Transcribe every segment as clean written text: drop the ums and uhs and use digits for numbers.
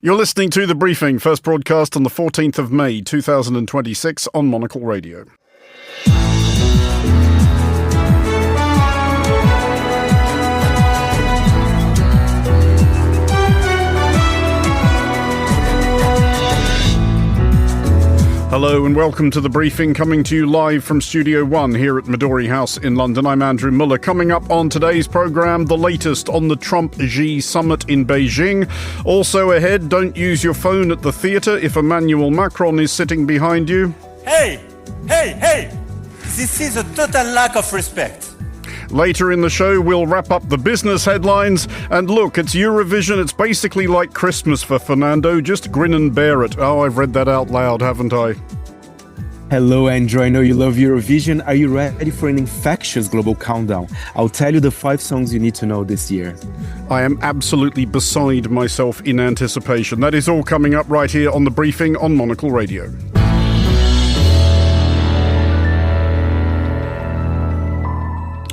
You're listening to The Briefing, first broadcast on the 14th of May 2026 on Monocle Radio. Hello and welcome to The Briefing, coming to you live from Studio 1 here at Midori House in London. I'm Andrew Muller. Coming up on today's programme, the latest on the Trump-Xi summit in Beijing. Also ahead, don't use your phone at the theatre if Emmanuel Macron is sitting behind you. Hey! This is a total lack of respect. Later in the show, we'll wrap up the business headlines. And look, it's Eurovision. It's basically like Christmas for Fernando. Just grin and bear it. Oh, I've read that out loud, haven't I? Hello, Andrew. I know you love Eurovision. Are you ready for an infectious global countdown? I'll tell you the 5 songs you need to know this year. I am absolutely beside myself in anticipation. That is all coming up right here on The Briefing on Monocle Radio.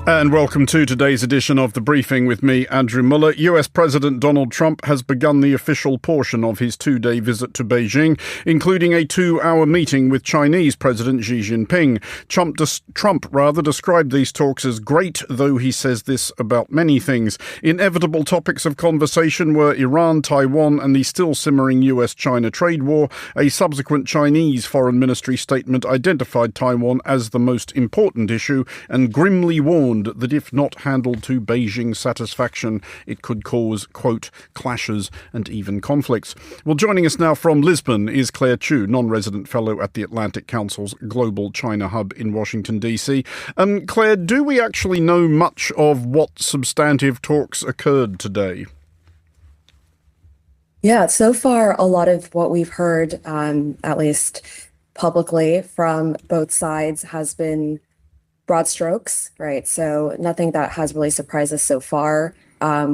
And welcome to today's edition of The Briefing with me, Andrew Muller. US President Donald Trump has begun the official portion of his 2-day visit to Beijing, including a 2-hour meeting with Chinese President Xi Jinping. Trump described these talks as great, though he says this about many things. Inevitable topics of conversation were Iran, Taiwan, and the still simmering US-China trade war. A subsequent Chinese Foreign Ministry statement identified Taiwan as the most important issue and grimly warned that if not handled to Beijing's satisfaction, it could cause, quote, clashes and even conflicts. Well, joining us now from Lisbon is Claire Chu, non-resident fellow at the Atlantic Council's Global China Hub in Washington, D.C. Claire, do we actually know much of what substantive talks occurred today? Yeah, so far, a lot of what we've heard, at least publicly from both sides, has been broad strokes, right? So nothing that has really surprised us so far.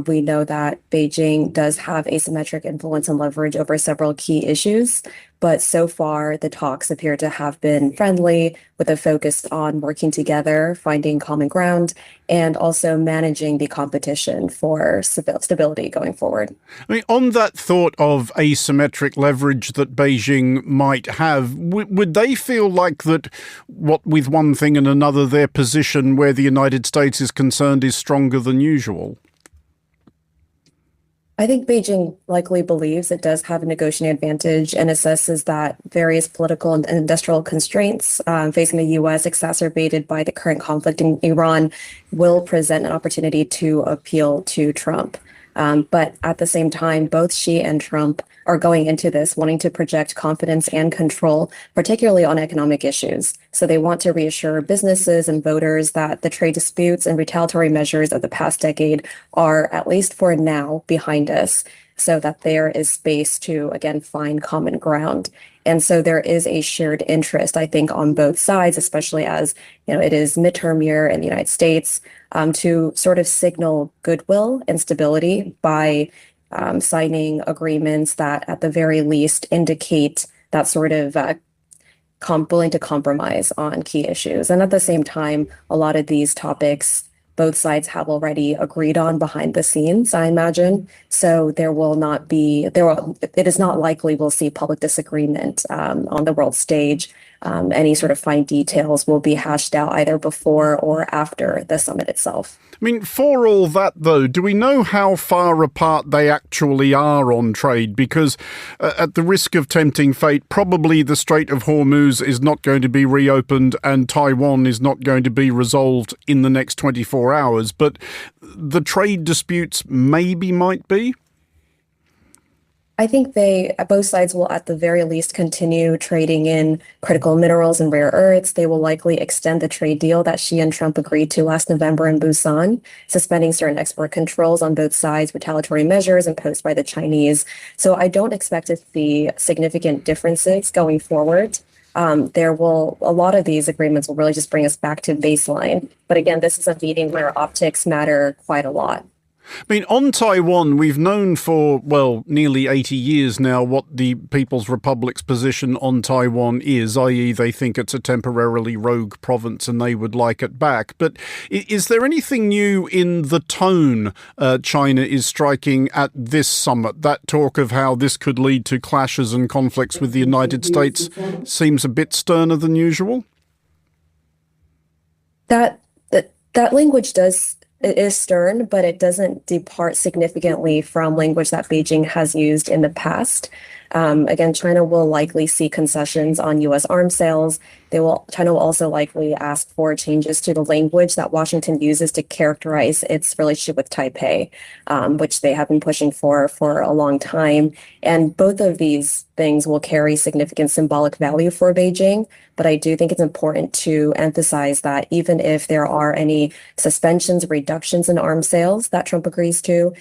We know that Beijing does have asymmetric influence and leverage over several key issues, but so far the talks appear to have been friendly, with a focus on working together, finding common ground, and also managing the competition for stability going forward. I mean, on that thought of asymmetric leverage that Beijing might have, would they feel like that, what with one thing and another, their position where the United States is concerned is stronger than usual? I think Beijing likely believes it does have a negotiating advantage and assesses that various political and industrial constraints facing the U.S., exacerbated by the current conflict in Iran, will present an opportunity to appeal to Trump. But at the same time, both Xi and Trump are going into this wanting to project confidence and control, particularly on economic issues. So they want to reassure businesses and voters that the trade disputes and retaliatory measures of the past decade are, at least for now, behind us, so that there is space to, again, find common ground. And so there is a shared interest, I think, on both sides, especially as it is midterm year in the United States, to sort of signal goodwill and stability by signing agreements that, at the very least, indicate that sort of willing to compromise on key issues. And at the same time, a lot of these topics both sides have already agreed on behind the scenes, I imagine. So it is not likely we'll see public disagreement on the world stage. Any sort of fine details will be hashed out either before or after the summit itself. I mean, for all that, though, do we know how far apart they actually are on trade? Because at the risk of tempting fate, probably the Strait of Hormuz is not going to be reopened and Taiwan is not going to be resolved in the next 24 hours. But the trade disputes might be? I think both sides will at the very least continue trading in critical minerals and rare earths. They will likely extend the trade deal that Xi and Trump agreed to last November in Busan, suspending certain export controls on both sides, retaliatory measures imposed by the Chinese. So I don't expect to see significant differences going forward. A lot of these agreements will really just bring us back to baseline. But again, this is a meeting where optics matter quite a lot. I mean, on Taiwan, we've known for, well, nearly 80 years now what the People's Republic's position on Taiwan is, i.e. they think it's a temporarily rogue province and they would like it back. But is there anything new in the tone China is striking at this summit? That talk of how this could lead to clashes and conflicts with the United States seems a bit sterner than usual? That language it is stern, but it doesn't depart significantly from language that Beijing has used in the past. Again, China will likely see concessions on U.S. arms sales. China will also likely ask for changes to the language that Washington uses to characterize its relationship with Taipei, which they have been pushing for a long time. And both of these things will carry significant symbolic value for Beijing. But I do think it's important to emphasize that even if there are any suspensions, reductions in arms sales that Trump agrees to,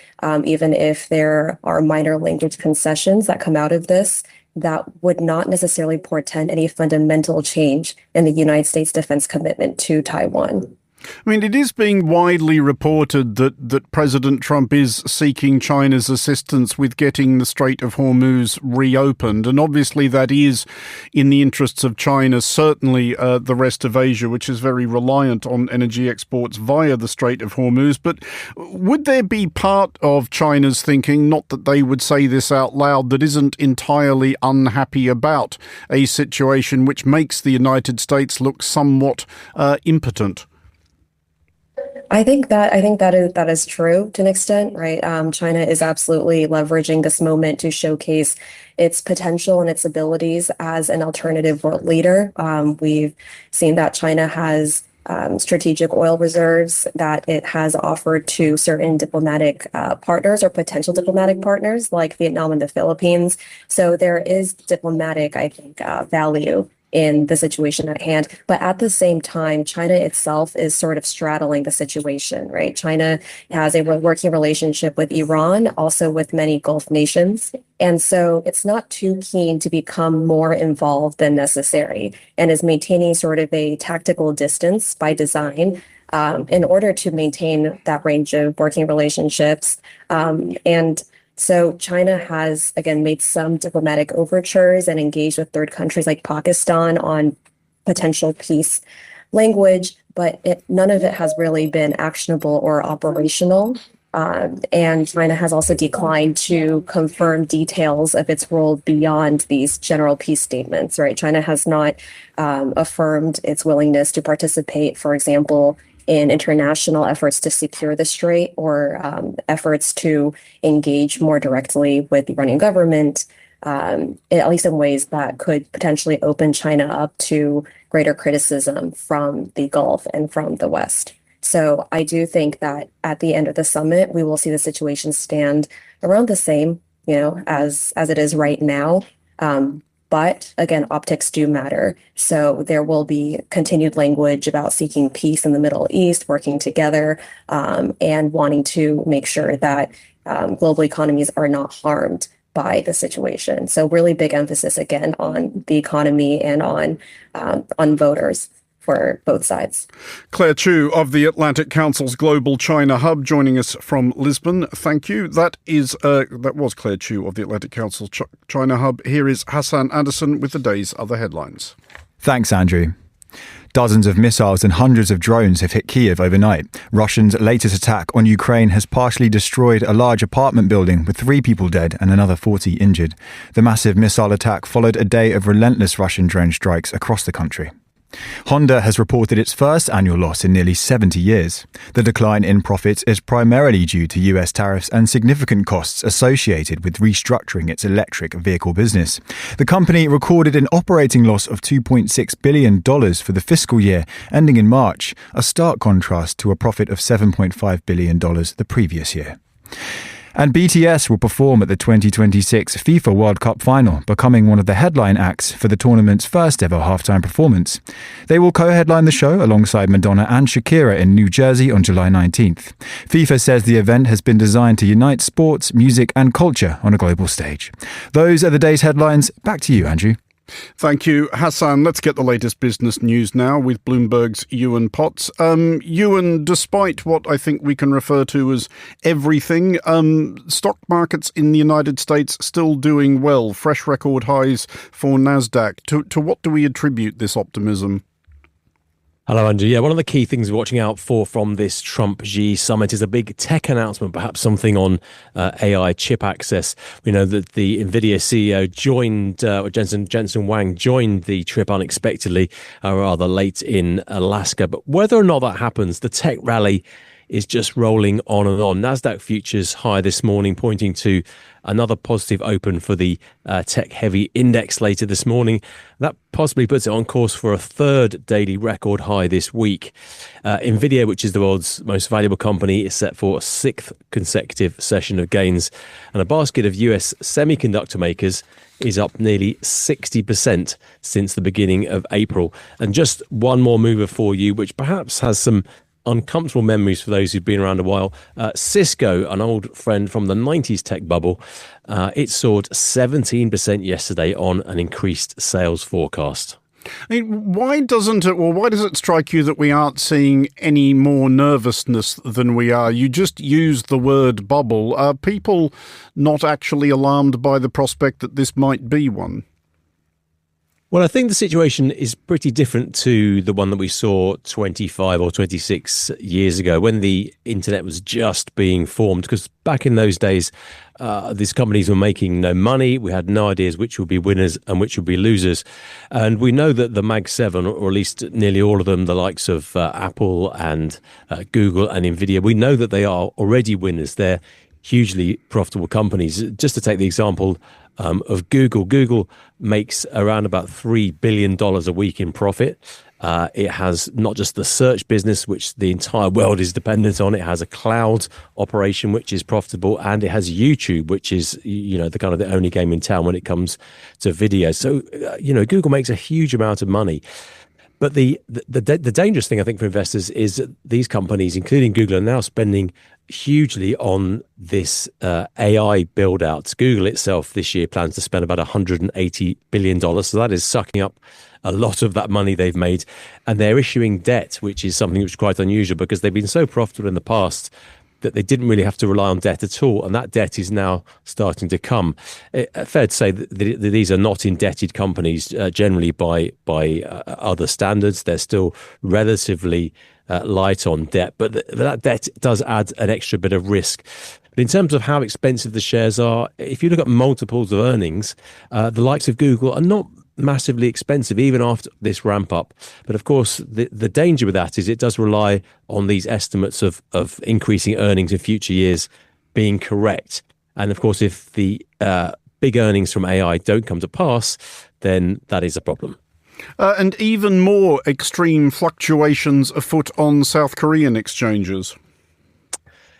even if there are minor language concessions that come out of this, that would not necessarily portend any fundamental change in the United States defense commitment to Taiwan. I mean, it is being widely reported that President Trump is seeking China's assistance with getting the Strait of Hormuz reopened. And obviously that is in the interests of China, certainly the rest of Asia, which is very reliant on energy exports via the Strait of Hormuz. But would there be part of China's thinking, not that they would say this out loud, that isn't entirely unhappy about a situation which makes the United States look somewhat impotent? I think that is true to an extent, right? China is absolutely leveraging this moment to showcase its potential and its abilities as an alternative world leader. We've seen that China has strategic oil reserves that it has offered to certain diplomatic partners or potential diplomatic partners like Vietnam and the Philippines. So there is diplomatic, I think, value in the situation at hand. But at the same time, China itself is sort of straddling the situation, right? China has a working relationship with Iran, also with many Gulf nations. And so it's not too keen to become more involved than necessary and is maintaining sort of a tactical distance by design in order to maintain that range of working relationships. So China has, again, made some diplomatic overtures and engaged with third countries like Pakistan on potential peace language, but none of it has really been actionable or operational. And China has also declined to confirm details of its role beyond these general peace statements, right? China has not affirmed its willingness to participate, for example, in international efforts to secure the strait or efforts to engage more directly with the Iranian government, at least in ways that could potentially open China up to greater criticism from the Gulf and from the West. So I do think that at the end of the summit, we will see the situation stand around the same, as it is right now. But again, optics do matter. So there will be continued language about seeking peace in the Middle East, working together, and wanting to make sure that global economies are not harmed by the situation. So really big emphasis again on the economy and on voters for both sides. Claire Chu of the Atlantic Council's Global China Hub joining us from Lisbon. Thank you. That was Claire Chu of the Atlantic Council's China Hub. Here is Hassan Anderson with the day's other headlines. Thanks, Andrew. Dozens of missiles and hundreds of drones have hit Kyiv overnight. Russians' latest attack on Ukraine has partially destroyed a large apartment building with 3 people dead and another 40 injured. The massive missile attack followed a day of relentless Russian drone strikes across the country. Honda has reported its first annual loss in nearly 70 years. The decline in profits is primarily due to US tariffs and significant costs associated with restructuring its electric vehicle business. The company recorded an operating loss of $2.6 billion for the fiscal year ending in March, a stark contrast to a profit of $7.5 billion the previous year. And BTS will perform at the 2026 FIFA World Cup final, becoming one of the headline acts for the tournament's first ever halftime performance. They will co-headline the show alongside Madonna and Shakira in New Jersey on July 19th. FIFA says the event has been designed to unite sports, music and culture on a global stage. Those are the day's headlines. Back to you, Andrew. Thank you, Hassan. Let's get the latest business news now with Bloomberg's Ewan Potts. Ewan, despite what I think we can refer to as everything, stock markets in the United States still doing well. Fresh record highs for NASDAQ. To what do we attribute this optimism? Hello, Andrew. Yeah, one of the key things we're watching out for from this Trump-Xi summit is a big tech announcement, perhaps something on AI chip access. We know that the NVIDIA CEO Jensen Huang joined the trip unexpectedly, rather late in Alaska. But whether or not that happens, the tech rally is just rolling on and on. NASDAQ futures high this morning, pointing to another positive open for the tech-heavy index later this morning. That possibly puts it on course for a third daily record high this week. NVIDIA, which is the world's most valuable company, is set for a sixth consecutive session of gains. And a basket of US semiconductor makers is up nearly 60% since the beginning of April. And just one more mover for you, which perhaps has some uncomfortable memories for those who've been around a while. Cisco, an old friend from the 90s tech bubble, it soared 17% yesterday on an increased sales forecast. I mean, why does it strike you that we aren't seeing any more nervousness than we are? You just used the word bubble. Are people not actually alarmed by the prospect that this might be one? Well, I think the situation is pretty different to the one that we saw 25 or 26 years ago when the internet was just being formed. Because back in those days, these companies were making no money. We had no ideas which would be winners and which would be losers. And we know that the Mag 7, or at least nearly all of them, the likes of Apple and Google and NVIDIA, we know that they are already winners. They're hugely profitable companies. Just to take the example of Google. Google makes around about $3 billion a week in profit. It has not just the search business, which the entire world is dependent on. It has a cloud operation, which is profitable, and it has YouTube, which is, the kind of the only game in town when it comes to video. So, Google makes a huge amount of money. But the dangerous thing, I think, for investors is that these companies, including Google, are now spending hugely on this AI build-out. Google itself this year plans to spend about $180 billion. So that is sucking up a lot of that money they've made. And they're issuing debt, which is something which is quite unusual because they've been so profitable in the past that they didn't really have to rely on debt at all. And that debt is now starting to come. Fair to say that these are not indebted companies generally by other standards. They're still relatively light on debt, but that debt does add an extra bit of risk. But in terms of how expensive the shares are, if you look at multiples of earnings, the likes of Google are not massively expensive even after this ramp up. But of course, the danger with that is it does rely on these estimates of increasing earnings in future years being correct. And of course, if the big earnings from AI don't come to pass, then that is a problem. And even more extreme fluctuations afoot on South Korean exchanges.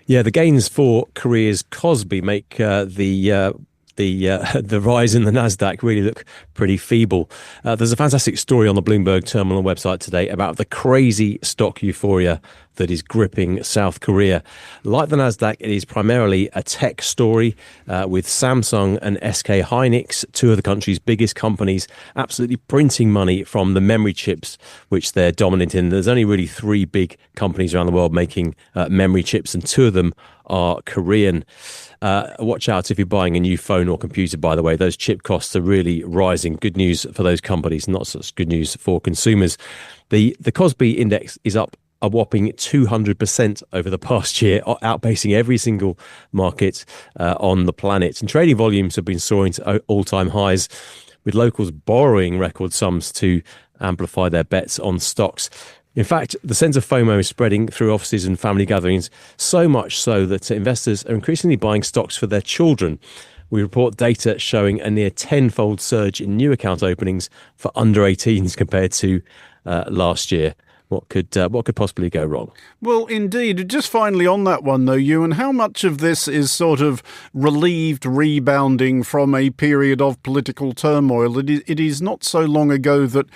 Yeah, the gains for Korea's Kospi make the rise in the NASDAQ really look pretty feeble. There's a fantastic story on the Bloomberg Terminal website today about the crazy stock euphoria that is gripping South Korea. Like the NASDAQ, it is primarily a tech story with Samsung and SK Hynix, two of the country's biggest companies, absolutely printing money from the memory chips which they're dominant in. There's only really three big companies around the world making memory chips, and two of them are Korean. Watch out if you're buying a new phone or computer, by the way. Those chip costs are really rising. Good news for those companies, not such good news for consumers. The Kospi index is up a whopping 200% over the past year, outpacing every single market on the planet. And trading volumes have been soaring to all-time highs, with locals borrowing record sums to amplify their bets on stocks. In fact, the sense of FOMO is spreading through offices and family gatherings, so much so that investors are increasingly buying stocks for their children. We report data showing a near tenfold surge in new account openings for under 18s compared to last year. What could possibly go wrong? Well, indeed. Just finally on that one, though, Ewan, how much of this is sort of relieved rebounding from a period of political turmoil? It is not so long ago that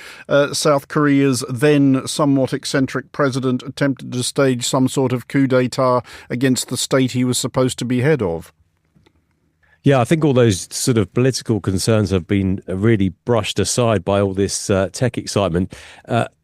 South Korea's then somewhat eccentric president attempted to stage some sort of coup d'etat against the state he was supposed to be head of. Yeah, I think all those sort of political concerns have been really brushed aside by all this tech excitement.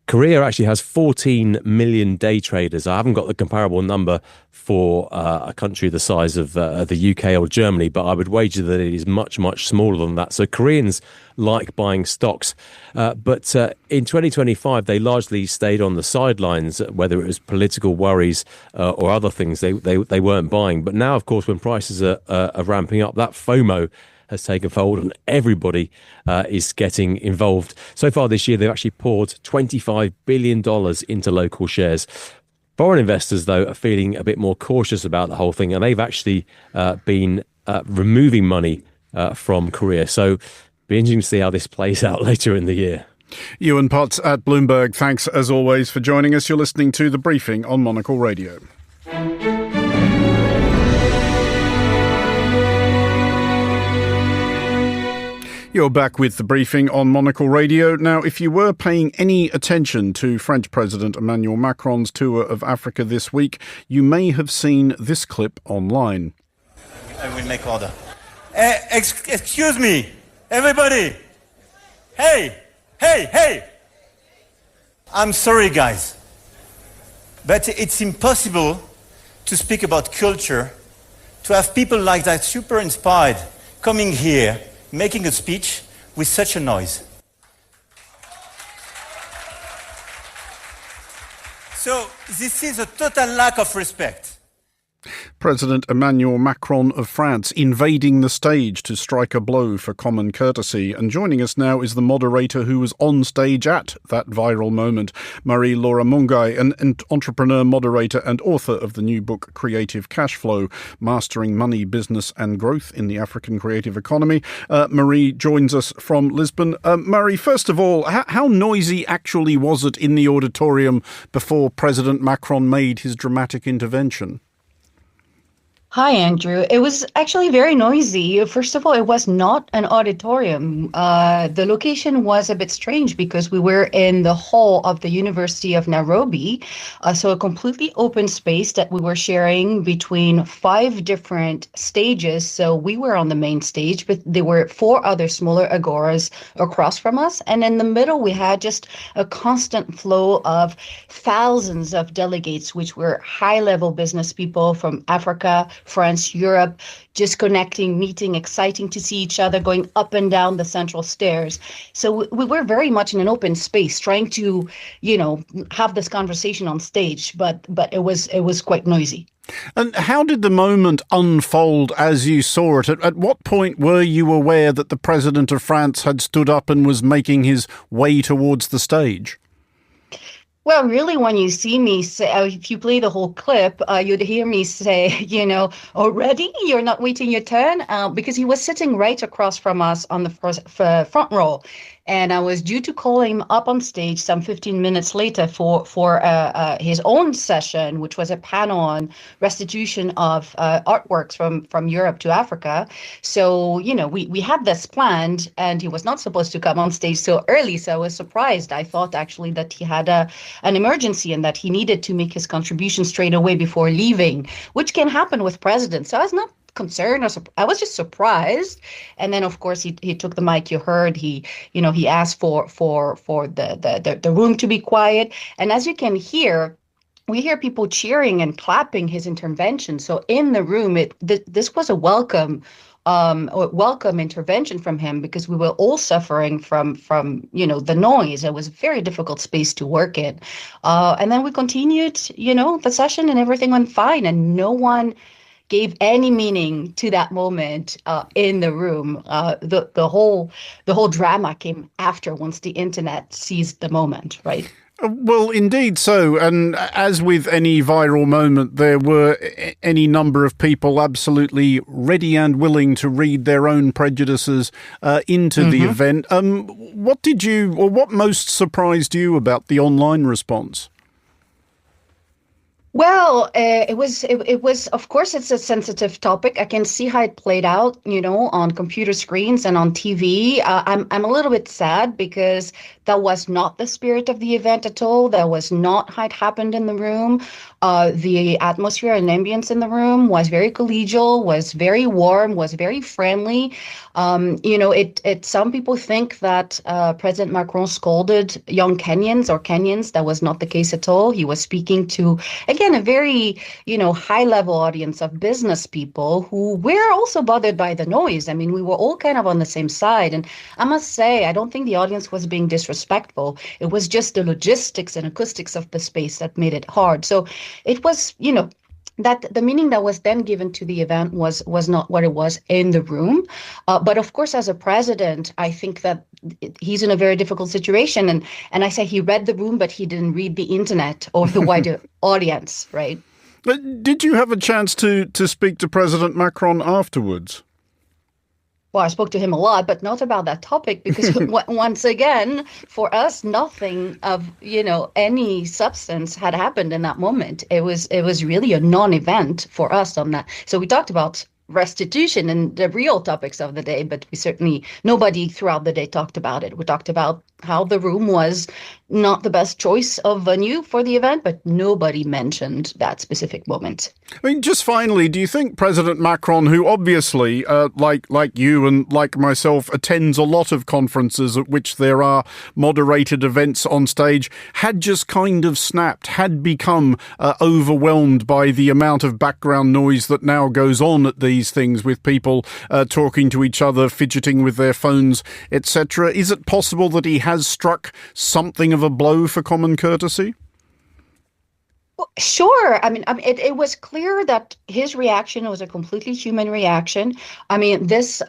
Korea actually has 14 million day traders. I haven't got the comparable number for a country the size of the UK or Germany, but I would wager that it is much, much smaller than that. So Koreans like buying stocks. But in 2025, they largely stayed on the sidelines, whether it was political worries or other things. They weren't buying. But now, of course, when prices are ramping up, that FOMO has taken hold and everybody is getting involved. So far this year, they've actually poured $25 billion into local shares. Foreign investors, though, are feeling a bit more cautious about the whole thing, and they've actually been removing money from Korea. So be interesting to see how this plays out later in the year. Ewan Potts at Bloomberg, thanks as always for joining us. You're listening to The Briefing on Monocle Radio. You're back with The Briefing on Monocle Radio. Now, if you were paying any attention to French President Emmanuel Macron's tour of Africa this week, you may have seen this clip online. I will make order. Excuse me, everybody. Hey. I'm sorry, guys. But it's impossible to speak about culture, to have people like that super inspired coming here, making a speech with such a noise. So this is a total lack of respect. President Emmanuel Macron of France invading the stage to strike a blow for common courtesy. And joining us now is the moderator who was on stage at that viral moment, Marie Lora-Mungai, an entrepreneur, moderator and author of the new book Creative Cashflow, Mastering Money, Business and Growth in the African Creative Economy. Marie joins us from Lisbon. Marie, first of all, how noisy actually was it in the auditorium before President Macron made his dramatic intervention? Hi, Andrew. It was actually very noisy. First of all, it was not an auditorium. The location was a bit strange because we were in the hall of the University of Nairobi, so a completely open space that we were sharing between 5 different stages. So we were on the main stage, but there were 4 other smaller agoras across from us. And in the middle, we had just a constant flow of thousands of delegates, which were high-level business people from Africa, France, Europe, just connecting, meeting, exciting to see each other, going up and down the central stairs. So we were very much in an open space, trying to, have this conversation on stage, but it was quite noisy. And how did the moment unfold as you saw it? At what point were you aware that the President of France had stood up and was making his way towards the stage? Well, really, when you see me say, if you play the whole clip, you'd hear me say, already you're not waiting your turn, because he was sitting right across from us on the front row. And I was due to call him up on stage some 15 minutes later for his own session, which was a panel on restitution of artworks from Europe to Africa. So, we had this planned, and he was not supposed to come on stage so early. So I was surprised. I thought actually that he had an emergency and that he needed to make his contribution straight away before leaving, which can happen with presidents. So I was not concerned, I was just surprised. And then of course he took the mic. You heard he asked for the room to be quiet, and as you can hear, we hear people cheering and clapping his intervention. So in the room, this was a welcome intervention from him, because we were all suffering from the noise. It was a very difficult space to work in, and then we continued the session, and everything went fine, and no one gave any meaning to that moment in the room. The whole drama came after, once the internet seized the moment, right? Well, indeed so. And as with any viral moment, there were any number of people absolutely ready and willing to read their own prejudices into the event. What most surprised you about the online response? Well, it was of course it's a sensitive topic. I can see how it played out, on computer screens and on TV. I'm a little bit sad because that was not the spirit of the event at all. That was not how it happened in the room. The atmosphere and ambience in the room was very collegial, was very warm, was very friendly. Some people think that President Macron scolded young Kenyans or Kenyans. That was not the case at all. He was speaking to, again, a very, high level audience of business people who were also bothered by the noise. I mean, we were all kind of on the same side. And I must say, I don't think the audience was being disrespectful. It was just the logistics and acoustics of the space that made it hard. So it was, that the meaning that was then given to the event was not what it was in the room. But of course, as a president, I think that he's in a very difficult situation. And I say he read the room, but he didn't read the internet or the wider audience, right? Did you have a chance to speak to President Macron afterwards? Well, I spoke to him a lot, but not about that topic because once again, for us, nothing of, any substance had happened in that moment. It was really a non-event for us on that. So we talked about restitution and the real topics of the day, but nobody throughout the day talked about it. We talked about how the room was not the best choice of venue for the event, but nobody mentioned that specific moment. I mean, just finally, do you think President Macron, who obviously, like you and like myself, attends a lot of conferences at which there are moderated events on stage, had just kind of snapped, had become overwhelmed by the amount of background noise that now goes on at these things with people talking to each other, fidgeting with their phones, etc.? Is it possible that he has struck something of a blow for common courtesy? Sure. I mean, it was clear that his reaction was a completely human reaction. I mean, this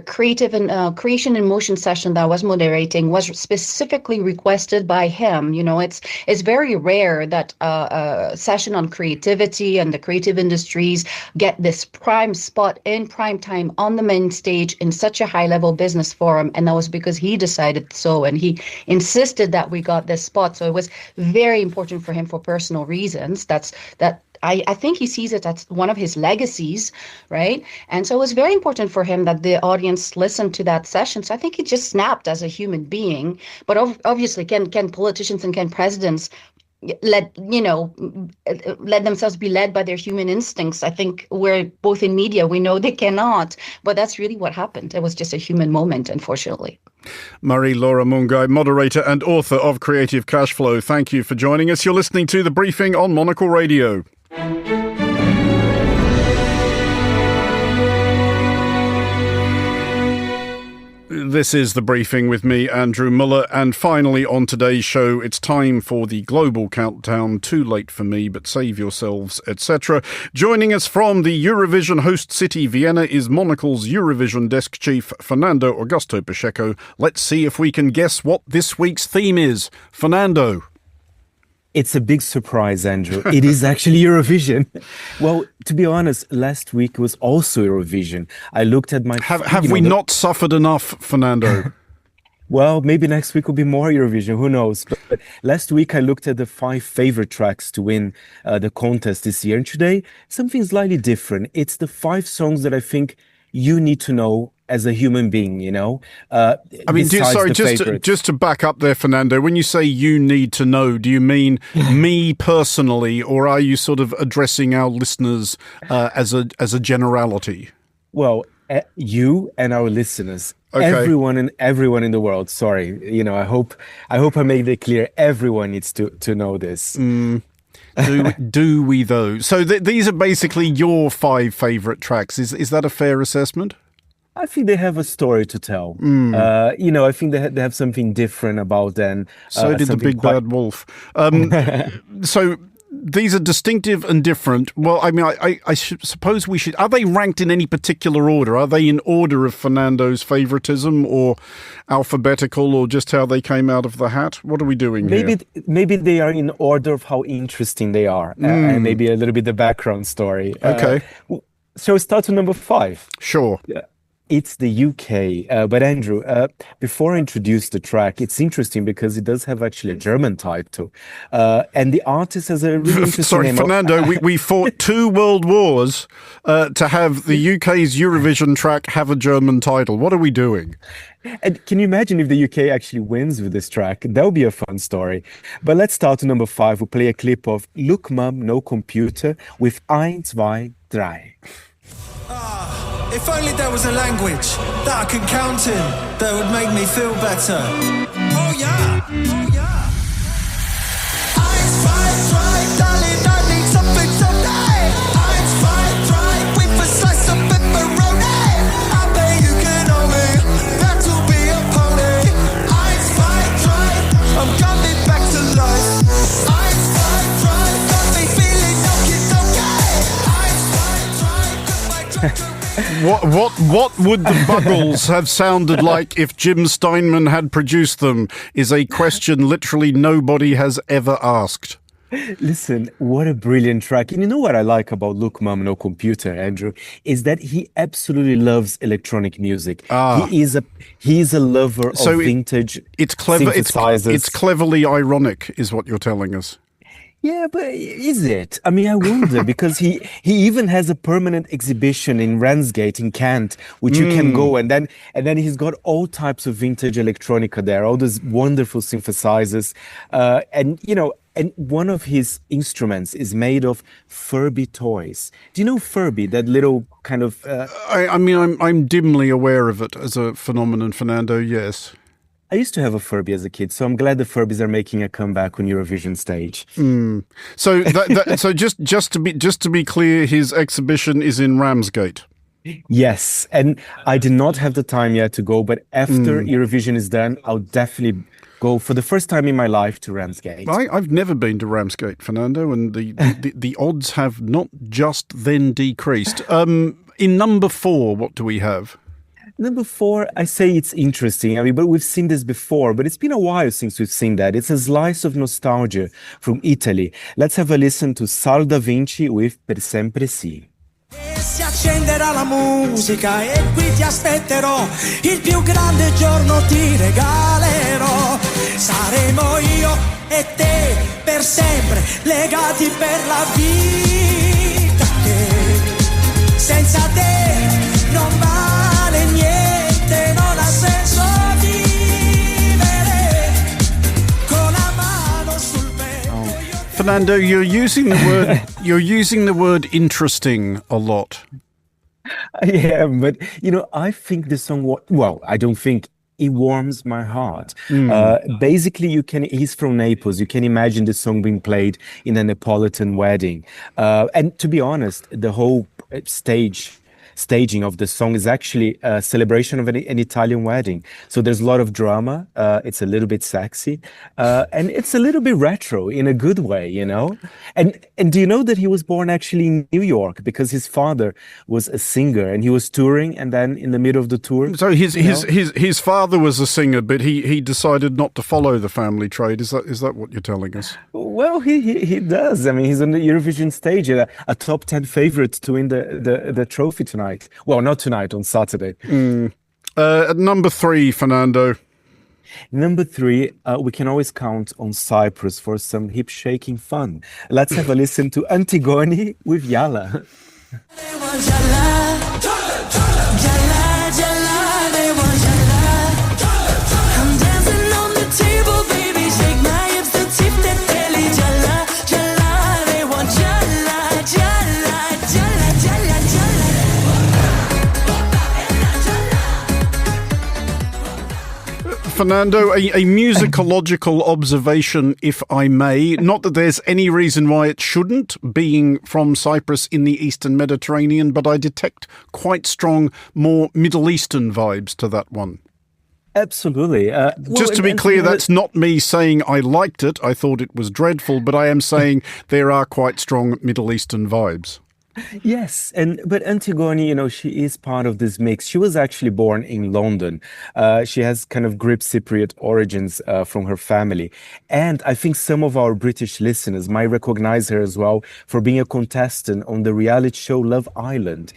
creative and creation in motion session that I was moderating was specifically requested by him. It's very rare that a session on creativity and the creative industries get this prime spot in prime time on the main stage in such a high level business forum. And that was because he decided so, and he insisted that we got this spot. So it was very important for him for personal reasons. I think he sees it as one of his legacies, right? And so it was very important for him that the audience listened to that session. So I think he just snapped as a human being. But obviously, can politicians and can presidents let themselves be led by their human instincts? I think we're both in media, we know they cannot, but that's really what happened. It was just a human moment, unfortunately. Marie Lora-Mungai, moderator and author of Creative Cashflow, thank you for joining us. You're listening to The Briefing on Monocle Radio. This is The Briefing with me, Andrew Muller, and finally on today's show, it's time for the Global Countdown, too late for me, but save yourselves, etc. Joining us from the Eurovision host city, Vienna, is Monocle's Eurovision desk chief, Fernando Augusto Pacheco. Let's see if we can guess what this week's theme is. Fernando. It's a big surprise, Andrew. It is actually Eurovision. Well, to be honest, last week was also Eurovision. I looked at my... Have we not suffered enough, Fernando? Well, maybe next week will be more Eurovision. Who knows? But last week, I looked at the 5 favorite tracks to win the contest this year. And today, something slightly different. It's the 5 songs that I think you need to know as a human being, I mean, just to back up there, Fernando, when you say you need to know, do you mean me personally, or are you sort of addressing our listeners as a generality? Well, you and our listeners, okay. Everyone in the world. Sorry, I hope I made it clear. Everyone needs to know this. Do we though? So these are basically your 5 favorite tracks. Is that a fair assessment? I think they have a story to tell. I think they have something different about them. So did the Big Bad Wolf. So these are distinctive and different. Well, I mean, I suppose we should... Are they ranked in any particular order? Are they in order of Fernando's favoritism, or alphabetical, or just how they came out of the hat? What are we doing here? Maybe they are in order of how interesting they are, and maybe a little bit the background story. Okay. Shall we start with number 5? Sure. Yeah. It's the UK. But Andrew, before I introduce the track, it's interesting because it does have actually a German title. And the artist has a really interesting Sorry, name. Fernando, we fought 2 world wars to have the UK's Eurovision track have a German title. What are we doing? And can you imagine if the UK actually wins with this track? That would be a fun story. But let's start to number 5. We'll play a clip of Look Mum, No Computer with 1, 2, 3. If only there was a language that I could count in that would make me feel better. Oh yeah, oh yeah. 1, 2, 3, darling, I need something tonight. 1, 2, 3, with a slice of pepperoni. I bet you can own me, that'll be a pony. 1, 2, 3, I'm coming back to life. 1, 2, 3, got me feeling okay. 1, 2, 3, goodbye. What would the Buggles have sounded like if Jim Steinman had produced them is a question literally nobody has ever asked. Listen, what a brilliant track. And you know what I like about Look Mum, No Computer, Andrew, is that he absolutely loves electronic music. He is a lover of vintage it's clever. synthesizers. It's cleverly ironic, is what you're telling us. Yeah, but is it? I mean, I wonder, because he even has a permanent exhibition in Ramsgate in Kent, which you can go, and then he's got all types of vintage electronica there, all those wonderful synthesizers, and one of his instruments is made of Furby toys. Do you know Furby, that little kind of? I mean, I'm dimly aware of it as a phenomenon, Fernando. Yes. I used to have a Furby as a kid, so I'm glad the Furbies are making a comeback on Eurovision stage. So, so just to be clear, his exhibition is in Ramsgate. Yes, and I did not have the time yet to go, but after Eurovision is done, I'll definitely go for the first time in my life to Ramsgate. I've never been to Ramsgate, Fernando, and the odds have not just then decreased. In number 4, what do we have? Number 4, I say it's interesting. I mean, but we've seen this before, but it's been a while since we've seen that. It's a slice of nostalgia from Italy. Let's have a listen to Sal Da Vinci with Per Sempre Sì. Si accenderà la musica e qui ti aspetterò, il più grande giorno ti regalerò. Saremo io e te per sempre, legati per la vita, che senza te non vale niente, non ha senso vivere con la mano sul petto. Fernando, you're using the word interesting a lot. Yeah, but I think the song, I don't think it warms my heart. Basically, he's from Naples. You can imagine the song being played in a Neapolitan wedding. And to be honest, the whole staging of the song is actually a celebration of an Italian wedding. So there's a lot of drama. It's a little bit sexy. And it's a little bit retro in a good way, And do you know that he was born actually in New York because his father was a singer and he was touring, and then in the middle of the tour. So his father was a singer, but he decided not to follow the family trade. Is that what you're telling us? Well, he does. I mean, he's on the Eurovision stage, a top 10 favorite to win the trophy tonight. Well, not tonight, on Saturday. At number 3, Fernando. Number 3, we can always count on Cyprus for some hip-shaking fun. Let's have a listen to Antigone with Yala. Fernando, a musicological observation, if I may. Not that there's any reason why it shouldn't, being from Cyprus in the Eastern Mediterranean, but I detect quite strong, more Middle Eastern vibes to that one. Absolutely. Just to be clear, that's not me saying I liked it. I thought it was dreadful, but I am saying there are quite strong Middle Eastern vibes. Yes, but Antigone, she is part of this mix. She was actually born in London. She has kind of Greek Cypriot origins from her family. And I think some of our British listeners might recognize her as well for being a contestant on the reality show Love Island.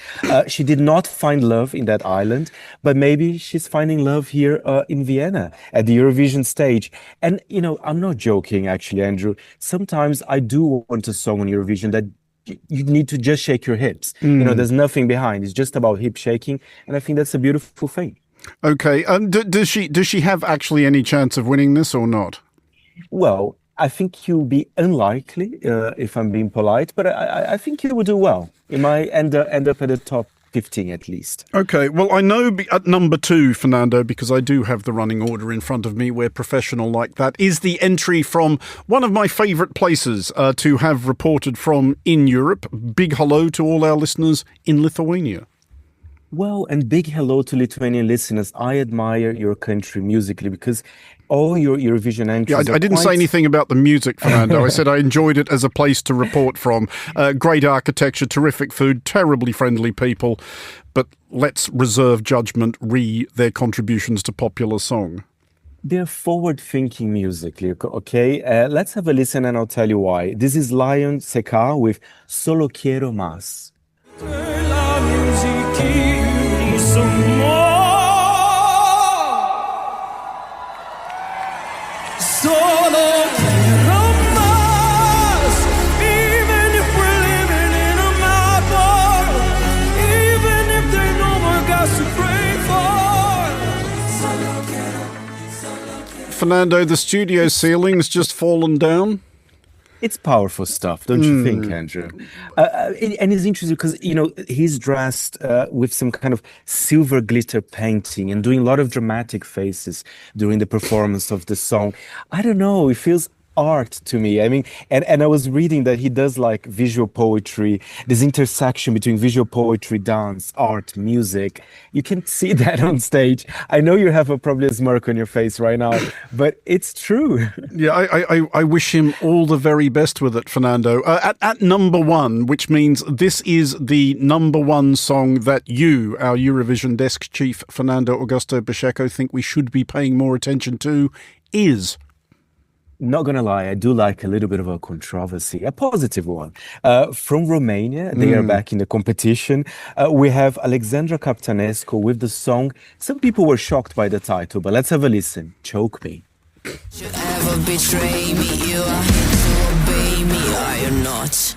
She did not find love in that island, but maybe she's finding love here in Vienna at the Eurovision stage. And, I'm not joking, actually, Andrew. Sometimes I do want a song on Eurovision that you need to just shake your hips. There's nothing behind. It's just about hip shaking. And I think that's a beautiful thing. Okay. Does she have actually any chance of winning this or not? Well, I think he'll be unlikely, if I'm being polite, but I think he will do well. He might end up at the top 15 at least. Okay, well, I know at number 2, Fernando, because I do have the running order in front of me, we're professional like that, is the entry from one of my favourite places to have reported from in Europe. Big hello to all our listeners in Lithuania. Well, and big hello to Lithuanian listeners. I admire your country musically because all your Eurovision entries I didn't say anything about the music, Fernando. I said I enjoyed it as a place to report from. Great architecture, terrific food, terribly friendly people. But let's reserve judgment re their contributions to popular song. They're forward-thinking musically, okay? Let's have a listen and I'll tell you why. This is Lion Seca with Solo Quiero Más. Fernando, the studio ceiling's just fallen down. It's powerful stuff, don't you think, Andrew? And it's interesting because, he's dressed with some kind of silver glitter painting and doing a lot of dramatic faces during the performance of the song. I don't know, it feels art to me. I mean, and I was reading that he does like visual poetry, this intersection between visual poetry, dance, art, music. You can see that on stage. I know you have probably a smirk on your face right now, but it's true. Yeah, I wish him all the very best with it, Fernando. At number 1, which means this is the number 1 song that you, our Eurovision desk chief, Fernando Augusto Pacheco, think we should be paying more attention to, is... Not gonna lie, I do like a little bit of a controversy, a positive one. From Romania, they are back in the competition. We have Alexandra Captanescu with the song. Some people were shocked by the title, but let's have a listen. Choke Me. You ever betray me? You are here to obey me, are you not?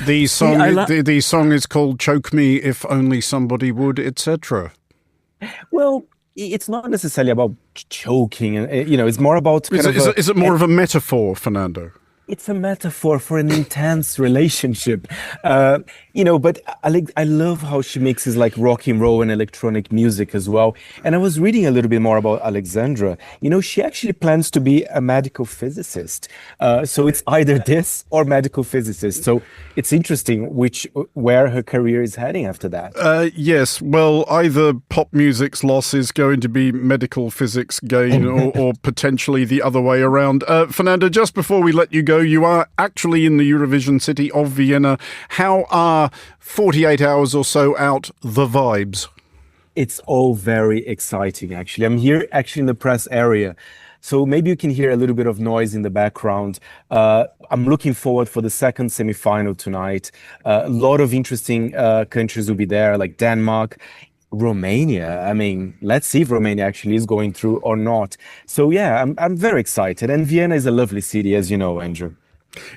The song is called Choke Me If Only Somebody Would, etc. Well, it's not necessarily about choking. It's more about... Is it more of a metaphor, Fernando? It's a metaphor for an intense relationship, but I love how she mixes like rock and roll and electronic music as well. And I was reading a little bit more about Alexandra. She actually plans to be a medical physicist. So it's either this or medical physicist. So it's interesting where her career is heading after that. Yes, well, either pop music's loss is going to be medical physics gain or potentially the other way around. Fernando, just before we let you go, you are actually in the Eurovision city of Vienna. How are 48 hours or so out the vibes? It's all very exciting, actually. I'm here actually in the press area. So maybe you can hear a little bit of noise in the background. I'm looking forward for the second semi-final tonight. A lot of interesting countries will be there, like Denmark, Romania. I mean, let's see if Romania actually is going through or not. So yeah, I'm very excited. And Vienna is a lovely city, as you know, Andrew.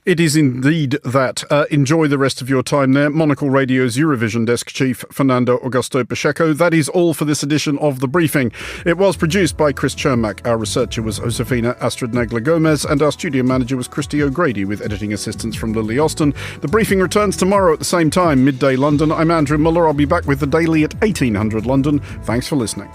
It is indeed that. Enjoy the rest of your time there. Monocle Radio's Eurovision desk chief, Fernando Augusto Pacheco. That is all for this edition of The Briefing. It was produced by Chris Chermak. Our researcher was Josefina Astrid-Nagler-Gomez, and our studio manager was Christy O'Grady, with editing assistance from Lily Austin. The Briefing returns tomorrow at the same time, midday London. I'm Andrew Muller. I'll be back with the Daily at 1800 London. Thanks for listening.